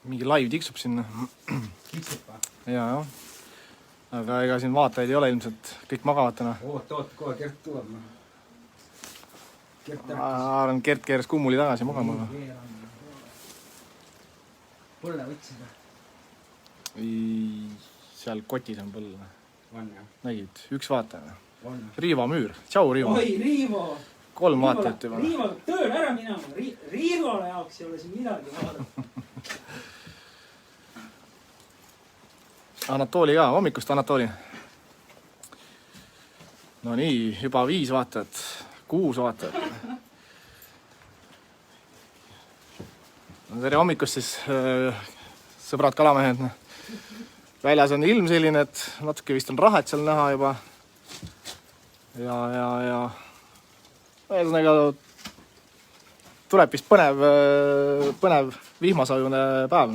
mingi live tiksub sinna. Tiksub või? Jaa. Aga ega siin vaatajaid ei ole ilmselt, kõik magavad täna. Oot, kohe Kert tuleb. Arvan, Kert keeras kummuli tagasi magama. Põlle võtsime. Seal kotis on põll. On jah? Nägid, üks vaataja. On. Riivo Müür. Tšau, Riivo. Oi, Riivo! 3 vaatajat juba. Riivo tööl ära minema. Riivole jaoks ei ole siin midagi vaadata. Anatooli ka, hommikust Anatooli. No nii, juba 5 vaatajat, 6 vaatajat. No, tere hommikust siis, sõbrad kalamehed. Väljas on ilm selline, et natuke vist on rahet seal näha juba. Ja ühesõnaga tuleb vist põnev vihmasajune päev.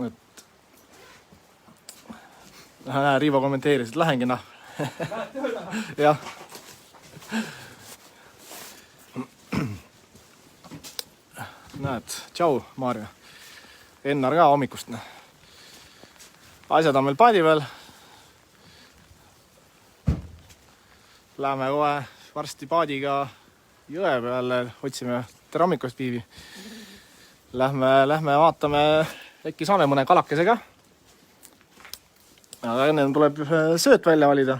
Et Riivo kommenteeris, et lähengi noh. Jah. Näed, tšau, Maarja. Ennar ka hommikust. Asjad on meil paadi peal. Läheme kohe varsti paadiga jõe peale, otsime tere hommikust Piivi. Lähme vaatame, äkki saame mõne kalakesega. Aga enne tuleb sööt välja valida.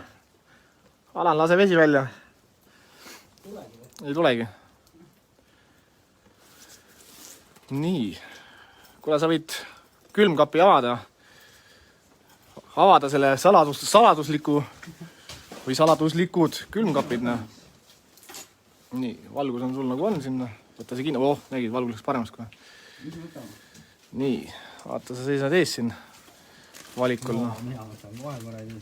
Alan, lase vesi välja. Ei tulegi. Nii. Kuule, sa võid külmkapi avada. Avada selle saladusliku või saladuslikud külmkapid. Nii, valgus on sul nagu on sinna. Võtta see kinni. Nägid, valgus läks paremaks kohe. Nii, vaata, sa seisad ees siin valikul. Mina võtan vahekorrali.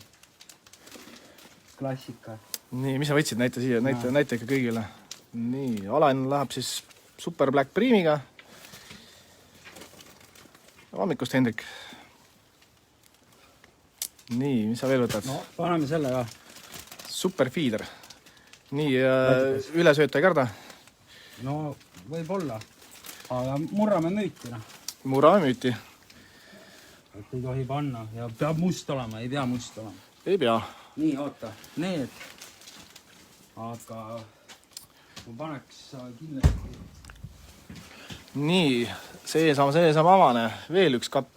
Klassika. Nii, mis sa võtsid? Näita siia, näita ikka kõigile. Nii, Alan läheb siis Super Black Primiga. Hommikust, Hendrik. Nii, mis sa veel võtad? No, paneme selle ka. Super Feeder. Nii, ülesööta ei karda? No, võib olla. Aga murrame müüti, noh. Murrame müüti. Et ei tohi panna. Ja peab must olema, ei pea must olema. Ei pea. Nii, oota. Need. Aga ma paneks kindlasti. Nii, seesama avane. Veel üks kapp.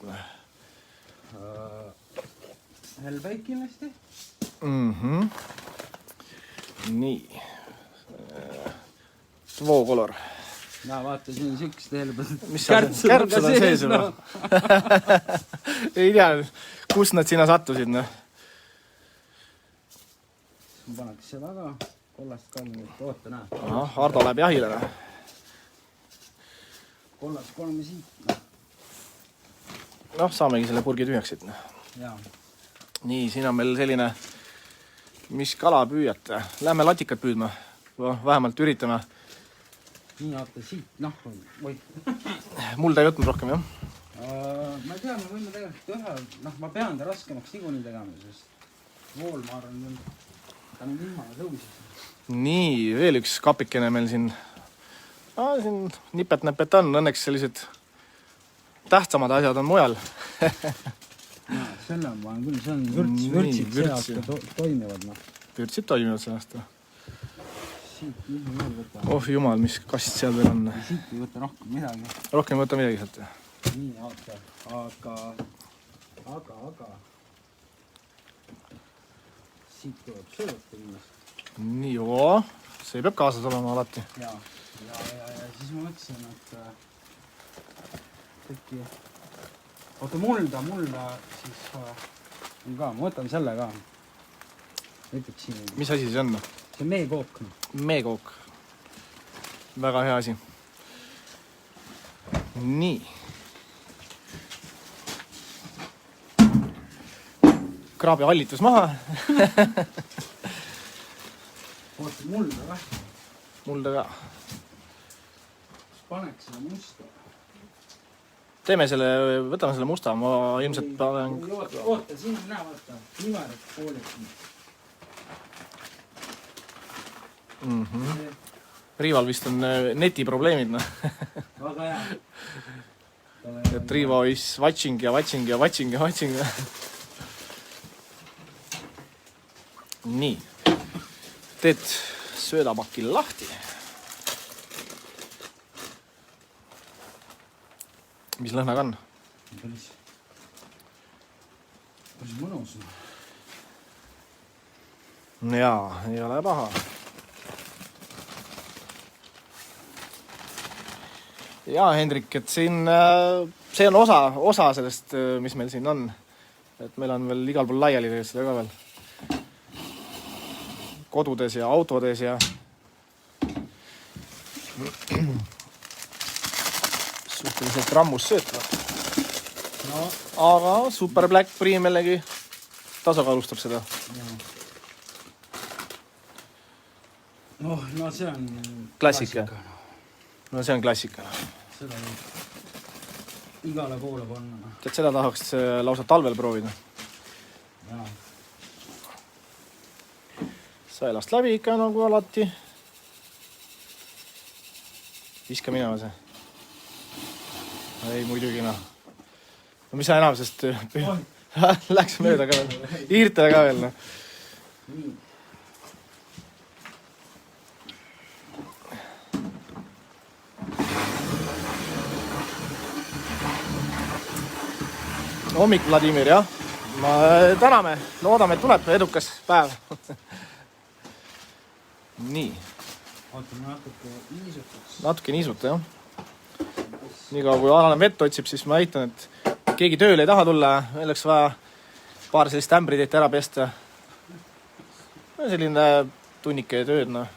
Hellbait kindlasti. Nii. Tvookolor. Näe, vaata, siin on sükst hellbait. Mis kärpsed on sees juba? Ei tea, kust nad sinna sattusid. Ma paneks seda ka. Kollast ka nüüd. Oota, näe. Ardo läheb jahile. Kollast 3 siit. Noh, saamegi selle purgi tühjaksid. Jaa. Nii, siin on meil selline, mis kala püüate. Lähme latikat püüdma. Vähemalt üritame. Nii, vaata siit. Noh, või. Mulda ei võtnud rohkem, jah? Ma ei tea, me võime tegelikult ühe. Noh, ma pean ta raskemaks niikuinii tegema, sest vool, ma arvan, ta on ilmane tõusis. Nii, veel üks kapikene meil siin. Siin nipet-näpet on. Õnneks sellised tähtsamad asjad on mujal. Selle on vaja küll, see on vürtsid see aasta toimivad. Vürtsid toimivad see aasta. Siit nii veel võtta. Oh jumal, mis kast seal veel on. Siit ei võta rohkem midagi. Rohkem ei võta midagi sealt. Nii, aga. Siit tuleb sööta kindlasti. Nii, see peab kaasas olema alati. Ja siis ma mõtlesin, et äkki. Oota, mulda siis on ka. Ma võtan selle ka. Näiteks siin. Mis asi see on? See on meekook. Meekook. Väga hea asi. Nii. Kraabi hallitus maha. Oota, mulda ka. Mulda ka. Paneks selle musta. Võtame selle musta, ma ilmselt panen... Oota, siin on näha, vaata. Nimerat pooleks. Riival vist on netiprobleemid. Väga hea. vaatame. et Rivo is watching ja watching ja watching ja watching. Nii. Teed söödapaki lahti. Mis lõhnaga on? Päris mõnus. Jaa, ei ole paha. Jaa, Hendrik, et siin, see on osa sellest, mis meil siin on. Et meil on veel igal pool laiali seda ka veel. Kodudes ja autodes ja suhteliselt rammus söötavad. No. Aga Super Black Prim jällegi tasakaalustab seda. No see on Klassika. No see on klassika. Seda võib igale poole panna. Tead, seda tahaks lausa talvel proovida. Jaa. Saelast läbi ikka nagu alati. Viska minema see. Ei, muidugi noh. No mis sa enam, sest läks mööda ka veel. Iirtele ka veel. Nii. Hommik, Vladimir, jah. Ma täname. Loodame, et tuleb edukas päev. Nii. Vaatame natuke niisutaks. Natuke niisuta, jah. Nii kaua, kui Alan vett otsib, siis ma näitan, et keegi tööle ei taha tulla. Meil oleks vaja paar sellist ämbrid ära pesta. Selline tunnike tööd, noh.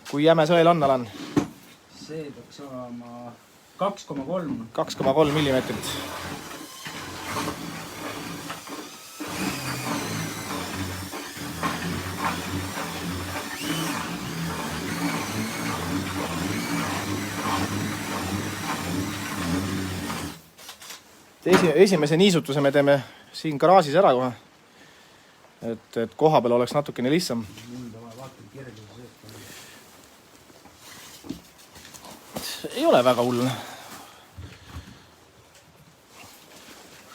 Kui jäme sõel on, Alan? See peaks olema 2,3. 2,3 millimeetrit. Esimese niisutuse me teeme siin garaažis ära kohe. Et koha peal oleks natukene lihtsam. Ei ole väga hull.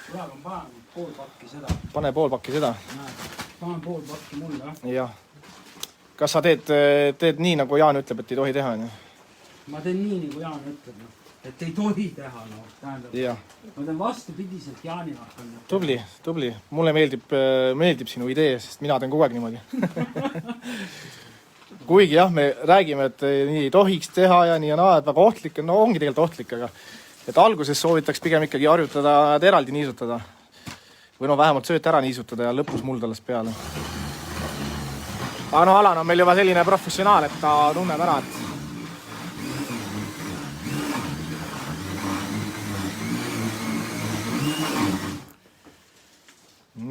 Praegu on panen pool pakki seda. Pane pool pakki seda. Panen pool pakki mulle. Jah. Kas sa teed nii, nagu Jaan ütleb, et ei tohi teha? Ma teen nii, nagu Jaan ütleb. Et ei tohi teha. Jah. Ma teen vastupidiselt Jaanile. Tubli. Mulle meeldib sinu idee, sest mina teen kogu aeg niimoodi. Kuigi jah, me räägime, et nii ei tohiks teha ja nii ja naa, et väga ohtlik. No ongi tegelikult ohtlik, aga et alguses soovitaks pigem ikkagi harjutada, et eraldi niisutada. Või no vähemalt sööt ära niisutada ja lõpus muld alles peale. Aga no Alan on meil juba selline professionaal, et ta tunneb ära, et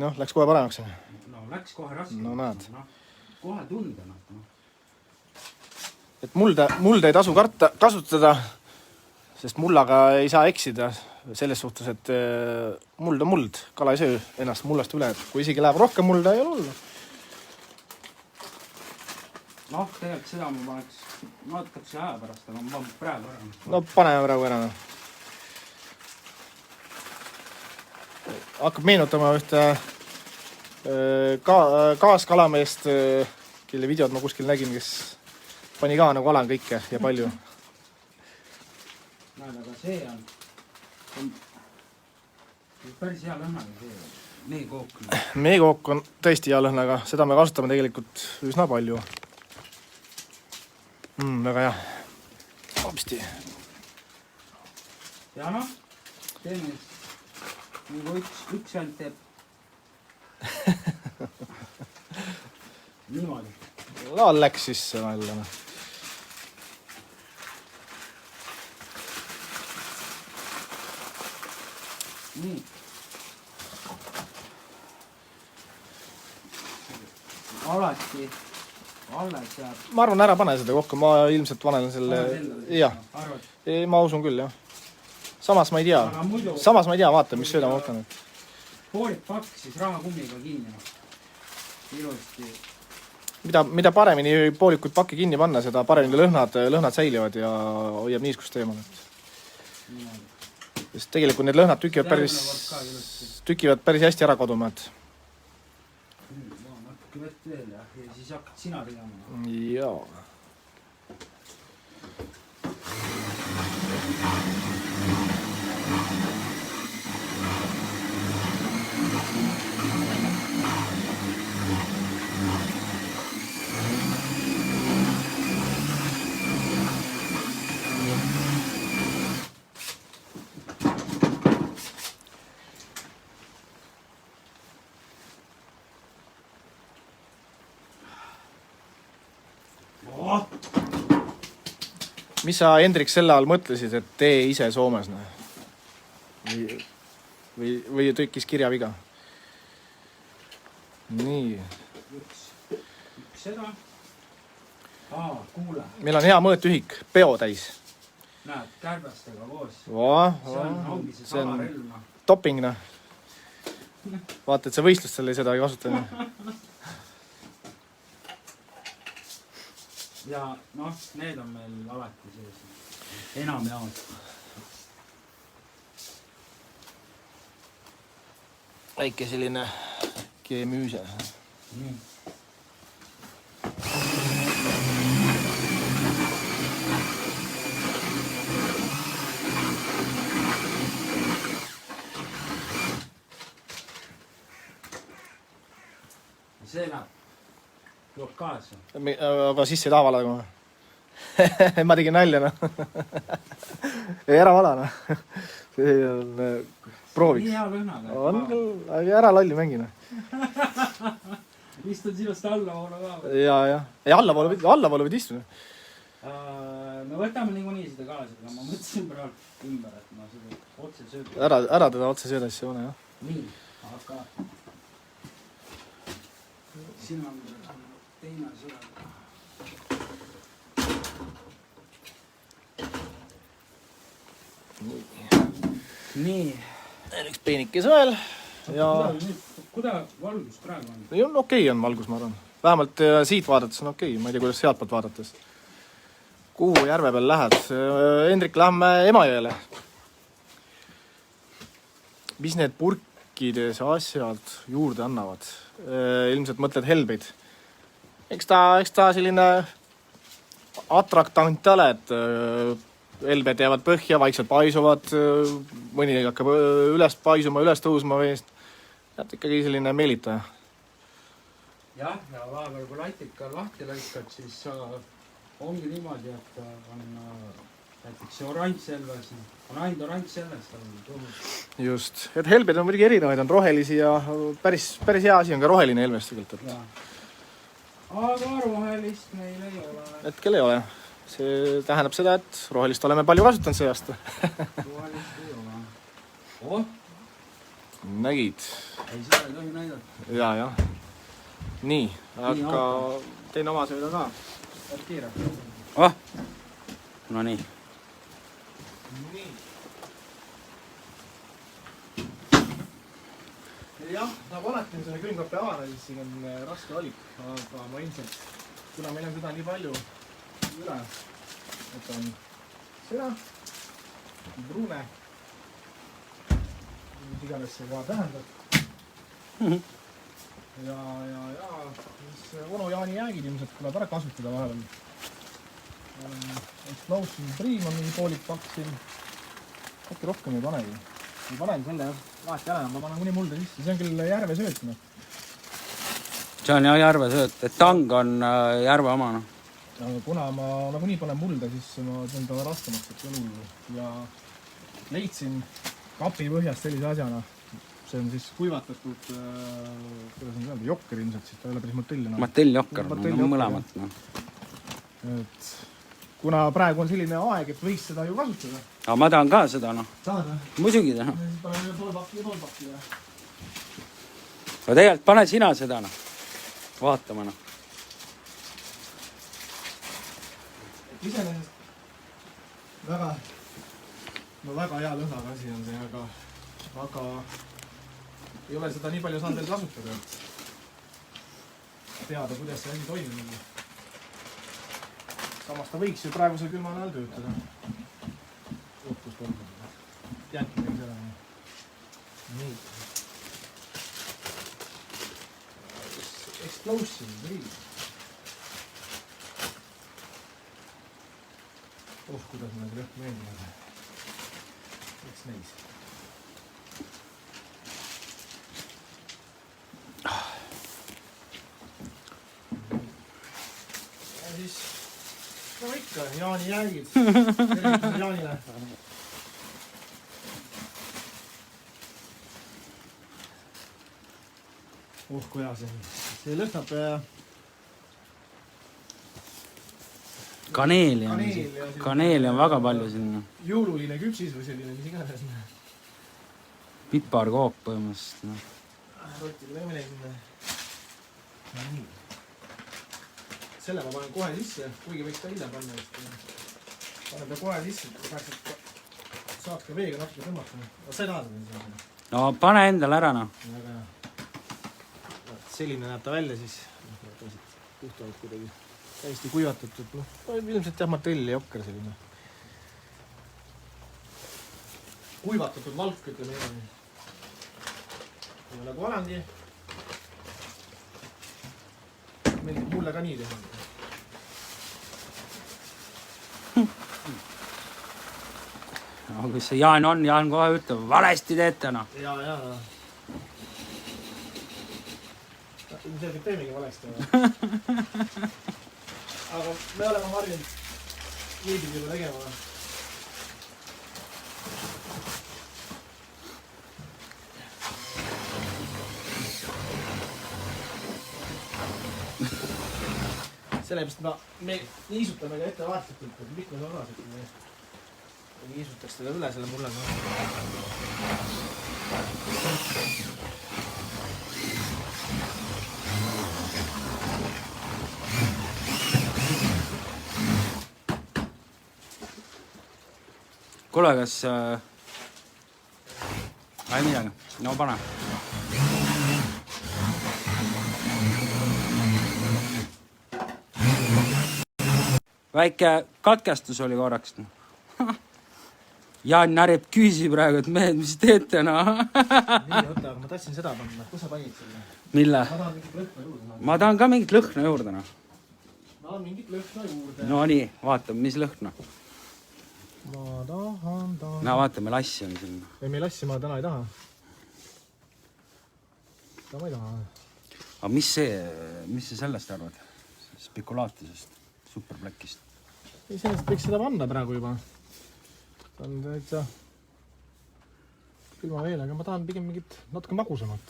noh, läks kohe paremaks. No läks kohe raske. No näed. Kohe tundena. Et mulda ei tasu kasutada, sest mullaga ei saa eksida selles suhtes, et muld on muld. Kala ei söö ennast mullast üle. Kui isegi läheb rohkem mulda, ei ole hullu. Noh, tegelikult seda ma paneks natukese aja pärast, aga ma panen praegu ära. No paneme praegu ära. Hakkab meenutama ühte kaaskalameest, kelle videod ma kuskil nägin, kes pani ka nagu Alan kõike ja palju. Näed, aga see on päris hea lõhnaga see. Meekook. Meekook on tõesti hea lõhnaga. Seda me kasutame tegelikult üsna palju. Väga hea. Hopsti. Ja noh, teeme nagu üks vend teeb. Niimoodi. No läks sisse jälle. Nii. Alati alles jääb. Ma arvan, ära pane seda kokku. Ma ilmselt vanelen selle... Jah. Ma usun küll, jah. Samas ma ei tea. Vaata, mis sööda ma võtan. Poolik pakk siis rahakummiga kinni. Ilusti. Mida paremini poolikut pakki kinni panna, seda paremini lõhnad säilivad ja hoiab niiskust teemal. Sest tegelikult need lõhnad tükivad päris hästi ära koduma, et natuke vett veel ja siis hakkad sina tegema. jaa. Mis sa, Hendrik, selle all mõtlesid, et tee ise Soomes? Või tükkis kirjaviga? Nii. Üks seda. Kuule. Meil on hea mõõtühik, peo täis. Näed, kärbestega koos. See on topping, noh. Vaata, et sa võistlustele seda ei kasuta. Ja noh, need on meil alati sees. Enam jaolt. Väike selline keemüüse. Nii. See läheb. Tuleb kaasa. Aga sisse ei taha valada, kui ma tegin nalja, noh. Ei, ära vala, noh. See on prooviks. Nii hea lõhnaga. On küll, aga ära lalli mängi, noh. Istun sinust allavoolu ka. Ja. Ei, allavoolu võid istuda. Me võtame niikuinii seda kaasa, aga ma mõtlesin praegu ümber, et ma seda otse sööda. Ära teda otse sööda, siis see une, jah. Nii, aga sina on teine sõda. Nii. Üks peenikes veel. Ja Kuidas valgus praegu on? ei, on okei on valgus, ma arvan. Vähemalt siit vaadates on okei. Ma ei tea, kuidas sealt poolt vaadates. Kuhu järve peal lähed? Hendrik, lähme Emajõele. Mis need purkides asjad juurde annavad? Ilmselt mõtled helbeid. Eks ta selline atraktant ole, et helbed jäävad põhja, vaikselt paisuvad, mõni hakkab üles paisuma, üles tõusma veest. Näed ikkagi selline meelitaja. Jah, ja vahepeal kui latika lahti lõikad, siis ongi niimoodi, et on näiteks oranž selles, on ainult oranž selles. Just, et helbed on muidugi erinevaid, on rohelisi ja päris hea asi on ka roheline helves tegelikult. Aga rohelist meil ei ole. Hetkel ei ole. See tähendab seda, et rohelist oleme palju kasutanud see aasta. Rohelist ei ole. Nägid? Ei, seda ei tohi näidata. Ja. Nii, aga teine oma sööda ka. Kiire. No nii. Jah, nagu alati on selle külmkapi avada, siis siin on raske valik, aga ma ilmselt, kuna meil on seda nii palju üle, et on seda, Brune, mis iganes see ka tähendab. Ja siis onu Jaani jäägid ilmselt tuleb ära kasutada vahepeal. Explosion Dream on mingi poolik pakk siin. Äkki rohkem ei panegi. Ma panen selle vahet jälle, ma panen kuni mulda sisse. See on küll järvesööt. See on jah järvesööt, et tang on järve oma. Kuna ma nagunii panen mulda, siis ma teen ta raskemaks, et on hullu. Ja leidsin kapi põhjast sellise asjana. See on siis kuivatatud, kuidas on öelda, jokker ilmselt, siis ta ei ole päris matell. Matelljokker, mõlemat. Et kuna praegu on selline aeg, et võiks seda ju kasutada. Aga ma tahan ka seda, Saad? Muidugi tahan. Siis paneme tolpakki. Aga tegelikult pane sina seda, Vaatama, Iseenesest väga hea lõhnaga asi on see, aga ei ole seda nii palju saanud veel kasutada, et teada, kuidas see asi toimib. Samas ta võiks ju praegusel külma ajal töötada. jääbki meil selle. Nii. Explosive grill. Kuidas mulle see lõhk meeldib. It's nice. Ja siis, no ikka, Jaani jäägid. Tervitus Jaanile. Kui hea see on. See lõhnab kaneeli on väga palju sinna. Jõululine küpsis või selline, mis iganes. Piparkook põhimõtteliselt. No. Rotile teeme sinna. Nii. Selle ma panen kohe sisse, kuigi võiks ka hiljem panna. Panen ta kohe sisse, et saaks ka veega natuke tõmmata. Sa ei taha seda? No pane endale ära, noh. Väga hea. Selline näeb ta välja siis. Puhtavad kuidagi. Täiesti kuivatatud. No, ilmselt jah, matell ja okker selline. Kuivatatud valk, ütleme nii. Ja nagu alangi. Meeldib mulle ka nii teha. No, kui see Jaan on, Jaan kohe ütleb, valesti teete, noh. Jaa. Ilmselgelt teemegi valesti. Aga me oleme harjunud veidid juba tegema. Sellepärast me niisutame ka ettevaatlikult, et mitmes osas, et me niisutaks teda üle selle mullega. Kuule, kas... Ai midagi, no pane. Väike katkestus oli korraks. Jaan närib küüsi praegu, et mehed, mis teete, no? Nii, oota, aga ma tahtsin seda panna. Kus sa panid selle? Mille? Ma tahan mingit lõhna juurde. Ma tahan ka mingit lõhna juurde, no. Ma tahan mingit lõhna juurde. No nii, vaata, mis lõhna. Ma tahan. No vaata, meil assi on siin. Ei, meil assi ma täna ei taha. Ma ei taha. Aga mis sa sellest arvad? Spekulaatusest, superbläkist? Ei, sellest võiks seda panna praegu juba. Ta on täitsa külma veel, aga ma tahan pigem mingit natuke magusamat.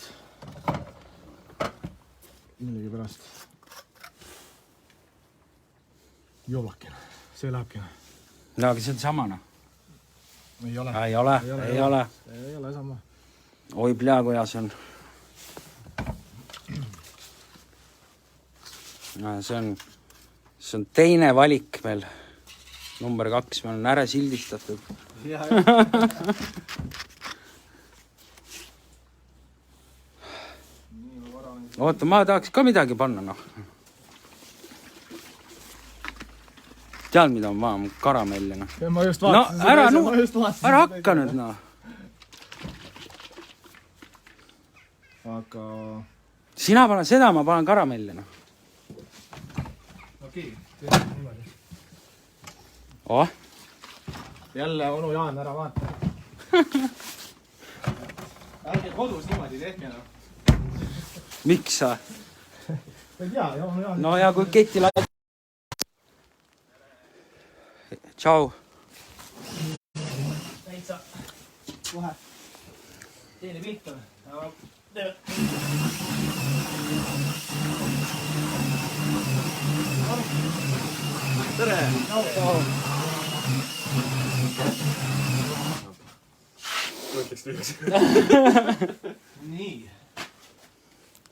Millegi pärast. Joolakene. See lähebki. No, aga see on sama, noh. Ei ole. Ei ole. Ei ole sama. Oi, pljaa, kuidas on. No, see on teine valik meil. Number 2, meil on ära sildistatud. Ja. Oota, ma tahaks ka midagi panna, noh. Tead, mida ma vajan? Karamelli, noh. Ma just vaatasin. No, ära hakka nüüd, noh. Aga... Sina pane seda, ma panen karamelli, noh. Okei, teeme niimoodi. Oh? Jälle onu Jaan ära vaata. Ärge kodus niimoodi tehke, noh. Miks sa? Ei tea, onu Jaan. No ja kui keti laid... Tšau. Täitsa. Kohe. Teine pilt on. Teeme. Tere! Tšau! Võtaks tühjaks. Nii.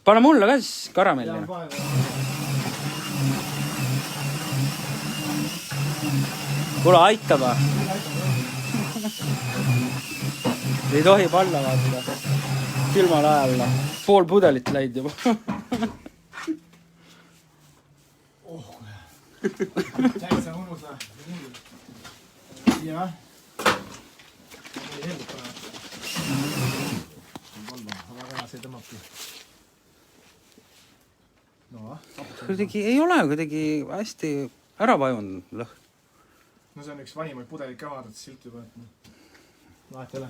Pane mulle ka siis karamelli. Kuule, aitab. Ei tohi palla vaata. Külmal ajal. Pool pudelit läid juba. Täitsa mõnusa. Jah. ei heldub täna. Väga hea, see tõmmabki. No, kuidagi ei ole kuidagi hästi ära vajunud lõhn. no see on üks vanimaid pudelit ka vaadata silt juba, et vahet ei ole.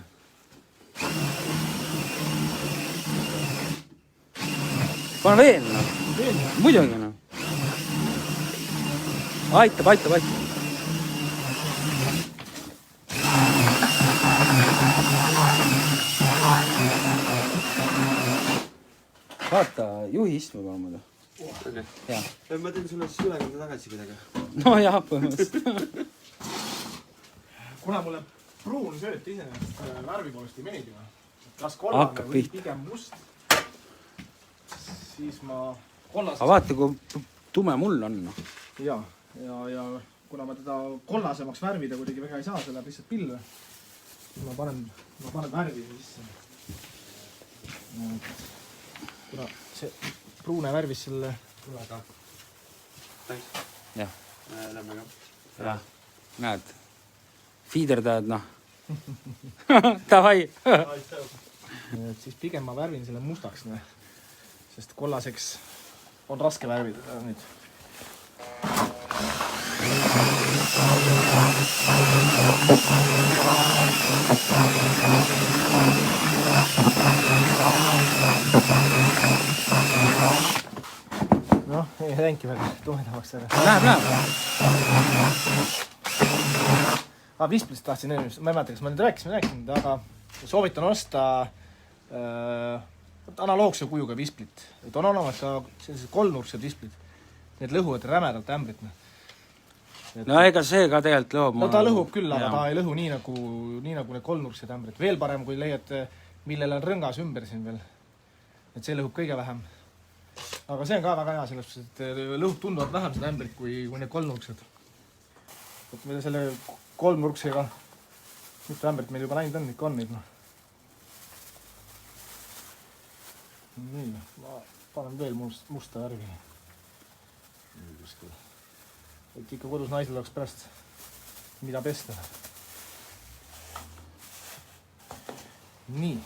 Pane veel, noh. Veel? Muidugi, noh. Aitab. Vaata, juhi istme palun muidu. Ja. Ma teen sulle siis ülekandu tagasi kuidagi. No jah, põhimõtteliselt. Kuna mulle pruun sööt iseenesest värvi poolest ei meeldi, kas kollane või pigem must, siis ma kollaseks... Aga vaata, kui tume mul on. Ja kuna ma teda kollasemaks värvida kuidagi väga ei saa, see läheb lihtsalt pilve. Ma panen värvi sisse. Kuna see pruune värvis selle... Väga. Thanks. Jah. Lähme ka. Jah. Näed. Fiiderdajad, noh. Tavai. Siis pigem ma värvin selle mustaks, sest kollaseks on raske värvida nüüd. Noh, ei tänki veel tumedamaks ära. Läheb. Visplist tahtsin ennast, ma ei mäleta, kas ma nüüd rääkisin, aga soovitan osta analoogse kujuga visplit. Et on olemas ka sellised kolmnurksed visplid. Need lõhuvad rämedalt ämbrit. No ega see ka tegelikult lõhub. No ta lõhub küll, aga ta ei lõhu nii nagu need kolmnurksed ämbrid. Veel parem, kui leiad, millel on rõngas ümber siin veel. Et see lõhub kõige vähem. Aga see on ka väga hea, selles, et lõhub tunduvalt vähem seda ämbrit kui need kolmnurksed. Et meil selle kolmnurksega mitu ämbrit meil juba näinud on, ikka on neid. Nii, ma panen veel musta värvi. Et ikka kodus naisel oleks pärast mida pesta. Nii.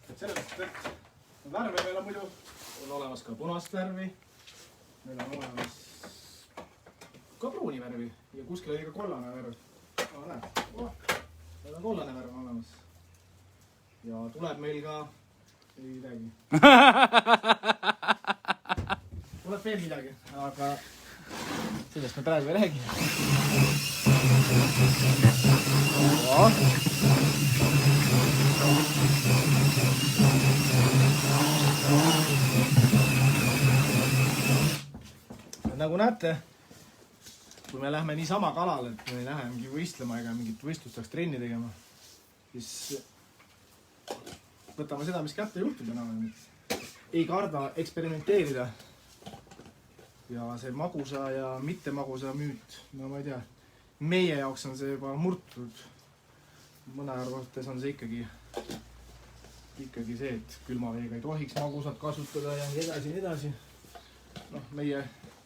Et sellest, et värve meil on muidu, on olemas ka punast värvi. Meil on olemas ka pruuni värvi ja kuskil oli ka kollane värv. Aga näed, meil on kollane värv olemas. Ja tuleb meil ka ei midagi. Tuleb veel midagi, aga sellest me praegu ei räägi. Nagu näete, kui me lähme niisama kalale, et me ei lähe mingi võistlema ega mingit võistlustaks trenni tegema, siis võtame seda, mis kätte juhtub enam. Ei karda eksperimenteerida. Ja see magusa ja mitte magusa müüt, no ma ei tea, meie jaoks on see juba murtud. Mõne arvates on see ikkagi see, et külma veega ei tohiks magusat kasutada ja nii edasi. Noh, meie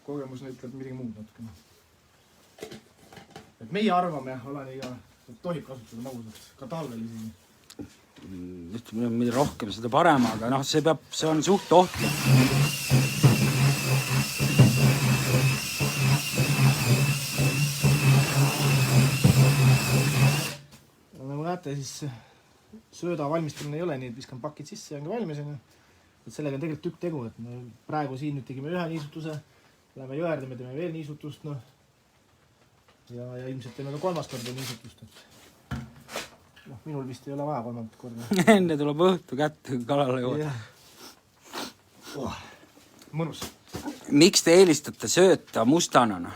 kogemus ütleb midagi muud natukene. Et meie arvame alaniga, et tohib kasutada magusat, ka talvel isegi. Ütleme, mida rohkem, seda parem, aga noh, see on suht ohtlik. Nagu näete, siis sööda valmistamine ei ole nii, et viskan pakid sisse ja ongi valmis. Et sellega on tegelikult tükk tegu, et me praegu siin nüüd tegime ühe niisutuse, läheme jõerde, me teeme veel niisutust, ja ilmselt teeme ka kolmas korda niisutust. Noh, minul vist ei ole vaja kolmandat korda. Enne tuleb õhtu kätte, kui kalale jõuad. Mõnus. Miks te eelistate sööta mustanana?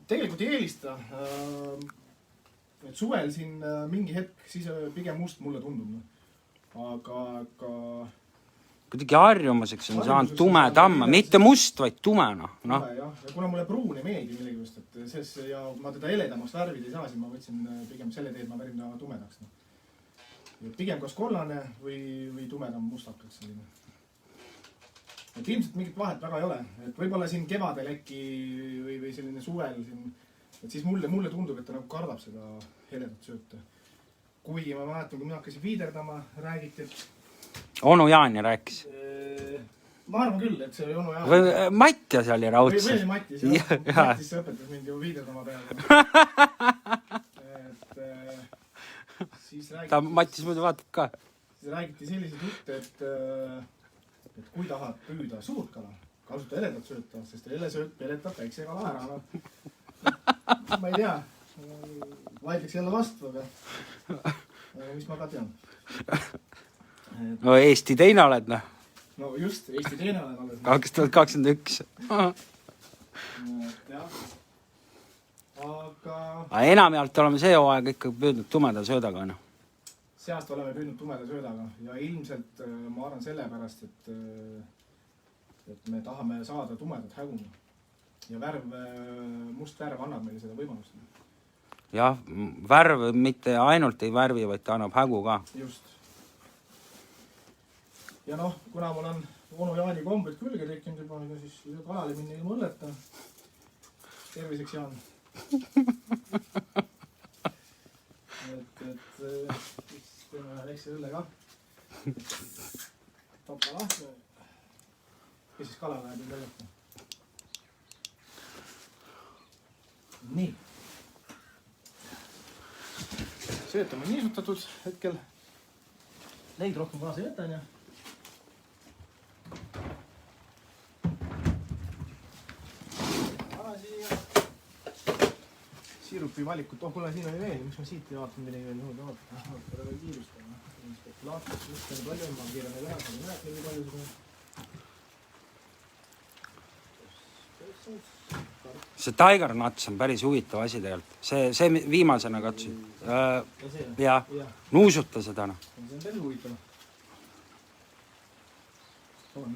Tegelikult ei eelista. Et suvel siin mingi hetk, siis pigem must mulle tundub. Aga... Kuidagi harjumuseks on saanud tume tamma, mitte must, vaid tumena. Ja kuna mulle pruun ei meeldi millegust, et ja ma teda heledamaks värvida ei saa, siis ma võtsin pigem selle teed, ma värvin tumedaks. Pigem kas kollane või tumedam mustakaks selline. et ilmselt mingit vahet väga ei ole, et võib-olla siin kevadel äkki või selline suvel siin, et siis mulle tundub, et ta nagu kardab seda heledat sööta. Kui ma mäletan, kui mina hakkasin viiderdama, räägiti, et onu Jaani rääkis. ma arvan küll, et see oli onu Jaani. Või Mattias oli raudselt. Või Mattis, jah. Mattis õpetas mind ju viiderdama peale. Et siis räägiti... Mattis muidu vaatab ka. Siis räägiti selliseid jutte, et kui tahad püüda suurt kala, kasuta heledat sööta, sest helesööt peletab väikse kala ära. No. Ma ei tea, vaidleks jälle vastu, aga mis ma ka tean. No Eesti teine oled, noh. No just, Eesti teine olen alles. 2021. Jah. Aga enamjaolt oleme see hooaeg ikka püüdnud tumeda söödaga, noh. Seast oleme püüdnud tumeda söödaga ja ilmselt ma arvan sellepärast, et me tahame saada tumedat häguni. Ja must värv annab meile seda võimalust. Jah, värv mitte ainult ei värvi, vaid ta annab hägu ka. Just. Ja noh, kuna mul on onu Jaani kombed külge tekkinud juba, siis kalale minna ilma õlleta. Terviseks, Jaan. et teeme väikse õlle ka. Toppa lahti. Ja siis kala läheb ilma õlleta. Nii. Sööt on niisutatud hetkel. Leid rohkem kaasa ei jäta, on ja. Siirupi valikut, kuule siin oli veel, miks ma siit ei vaatan midagi veel nõuda vaatan. Seda veel kiirustama. Laatust just on palju, ma kiiran veel ära, ma näed nii palju seda. See Tiger Nuts on päris huvitav asi tegelikult. See viimasena katsusin. Ja, nuusuta seda, noh. See on päris huvitav. On.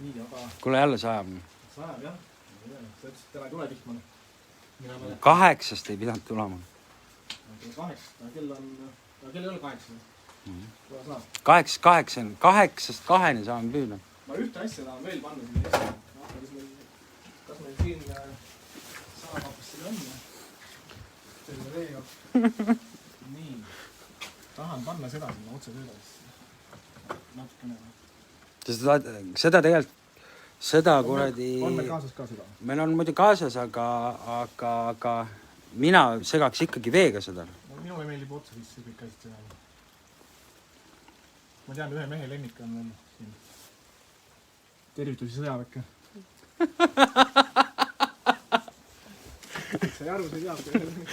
Nii, aga... Kuule jälle sajab. Sajab, jah. Sa ütlesid, et täna ei tule vihmane. 8 ei pidanud tulema. Kell 8, kell ei ole 8. Kuule saab. 8-2 saame püüda. Ma ühte asja tahan veel panna sinna esse. Kas meil siin salakapastil on? Selline veega. Nii. Tahan panna seda sinna otse söödavisse. Natukene. Seda tegelikult, seda kuradi... On meil kaasas ka seda? Meil on muidu kaasas, aga mina segaks ikkagi veega seda. Minule meeldib otsa sisse kõik asjad seda. Ma tean, ühe mehe lemmik on veel siin. Tervitusi sõjaväkke. Sa ei aru, sa ei teadka ühe lemmik.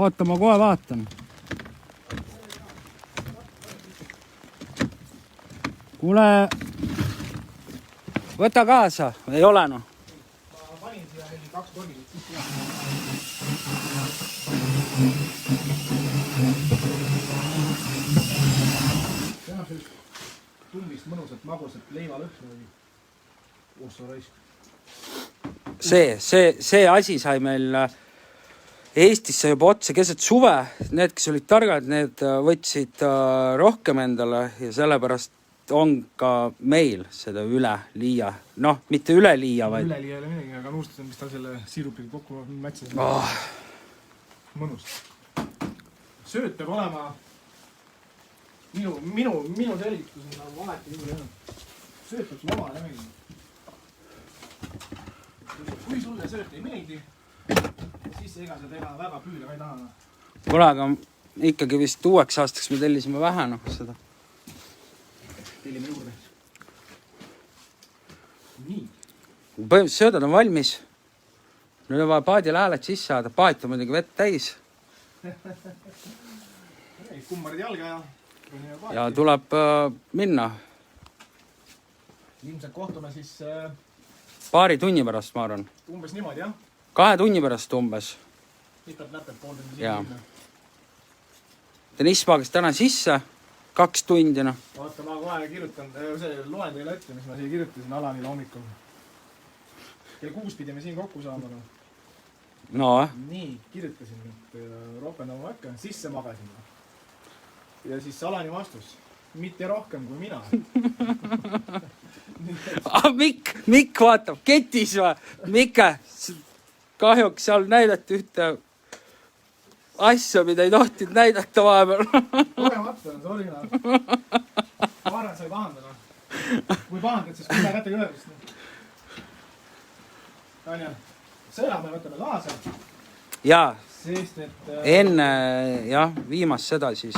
Oota, ma kohe vaatan. Kuule, võta kaasa, ei ole noh. Ma panin siia 2 korgilit sisse. See on sellist tummist mõnusat magusat leivalõhna või ossa raisk. See asi sai meil Eestisse juba otse keset suve. Need, kes olid targad, need võtsid rohkem endale ja sellepärast on ka meil seda üle liia. Noh, mitte üle liia, vaid... Üle liia ei ole midagi, aga nuustasin, mis ta selle siirupiga kokku mätsis. Mõnus. Sööt peab olema... Minu selgitus on alati nii palju. Sööt peab sul omale meeldima. Kui sulle sööt ei meeldi, siis ega seda väga püüda ka ei taha. Kuule, aga ikkagi vist uueks aastaks me tellisime vähe, noh, seda. Tellime juurde. Nii. Põhimõtteliselt söödad on valmis. Nüüd on vaja paadile hääled sisse saada. Paat on muidugi vett täis. Kummard jalga ja tuleb minna. Ilmselt kohtume siis paari tunni pärast, ma arvan. Umbes niimoodi, jah? 2 tunni pärast umbes. Nipet-näpet pooltund Jaa. Deniss paagas täna sisse 2 tundi, noh. Vaata, ma kohe kirjutan, loen teile ette, mis ma siia kirjutasin Alanile hommikul. Kell 6 pidime siin kokku saama. No, Nii, kirjutasin, et rohkem nagu ma hakkan, sisse magasin. Ja siis Alani vastus. Mitte rohkem kui mina. Mikk vaatab ketis või? Mikke, kahjuks seal näidati ühte asja, mida ei tohtinud näidata vahepeal. Kogemata on, sorry. Ma arvan, et sa ei pahandada. Kui pahandad, siis kui kätte kõlevist. Tanja, sõela me võtame kaasa. Jaa, Sest, et... enne, jah, viimast seda siis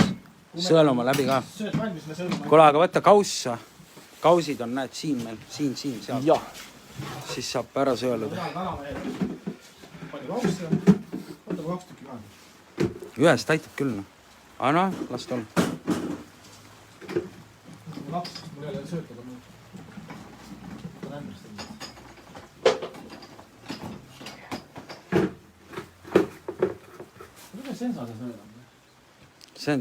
sõeluma läbi ka. Sööd valmis, me sõeluma. Kuule, aga võtta kaussa. Kausid on, näed, siin meil, siin, seal. Jah. Siis saab ära sõeluda. Palju kausse. Võtame 2 tükki ka. Ühest aitab küll, noh. Aga noh, las ta olla. Laps, mul ei ole söötada muud. Võtan ämbist. Kuidas sensa sa sõelad? See on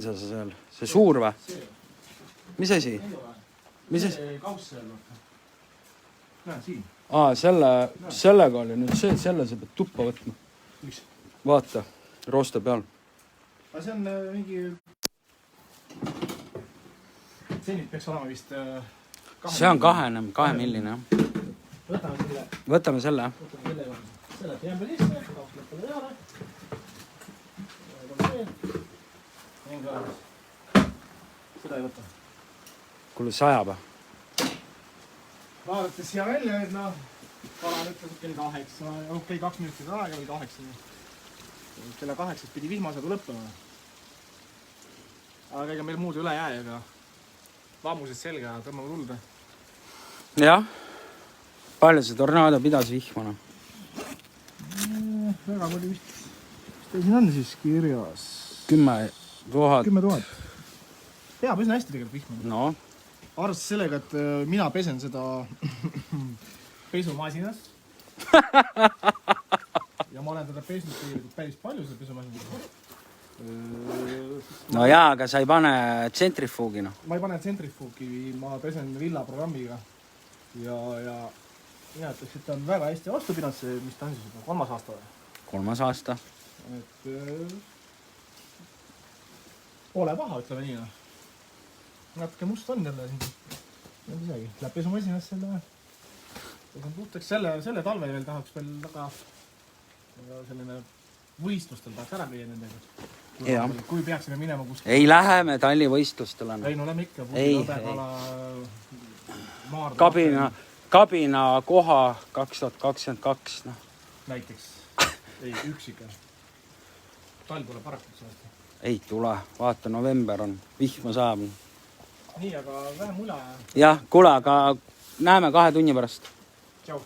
see suur või? Mis asi? Mis asi? Kauss seal. Näe, siin. Sellega oli nüüd see, selle sa pead tuppa võtma. Miks? Vaata, rooste peal. Aga see on mingi... Senid peaks olema vist... See on 2 milline, jah. Võtame selle. Võtame selle, jah. Selle teeme sisse, lõppele peale. Seda ei võta. Kuule, 100 või? Vaadates siia välja, et noh, Kalan ütles, et kell 8, okei, 2 minutit aega või 8. Kella 8 pidi vihmasadu lõppema. Aga ega meil muud üle jää, aga vammused selga tõmbame tulda. Jah. Palju see tornaado pidas vihmana? Väga palju vist. Mis teil siin on siis kirjas? 10 000. 10 000. Peab üsna hästi tegelikult vihmana. No. Arvestades sellega, et mina pesen seda pesumasinas. Ja ma olen teda pesnud tegelikult päris palju seda pesumasinas. No jaa, aga sa ei pane tsentrifuugi, noh. Ma ei pane tsentrifuugi, ma pesen villaprogrammiga. Ja mina ütleks, et ta on väga hästi vastu pidanud see, mis ta on siis juba 3. aasta või? 3. aasta. Et pole paha, ütleme nii. Natuke must on jälle siin. Ei midagi. Läheb pesumasinas selle. Pesen puhtaks. Selle talve veel tahaks veel väga selline võistlustel tahaks ära käia nendega. Kui peaksime minema kuskil. Ei lähe me tallivõistlustele. Ei, no lähme ikka. Kabina koha 2022. No. Näiteks. Ei, üksika. Talv tuleb parakult sellest. Ei tule. Vaata, november on. Vihma saab. Nii, aga vähem ula. Jah, kuule, aga näeme 2 tunni pärast. Tšau.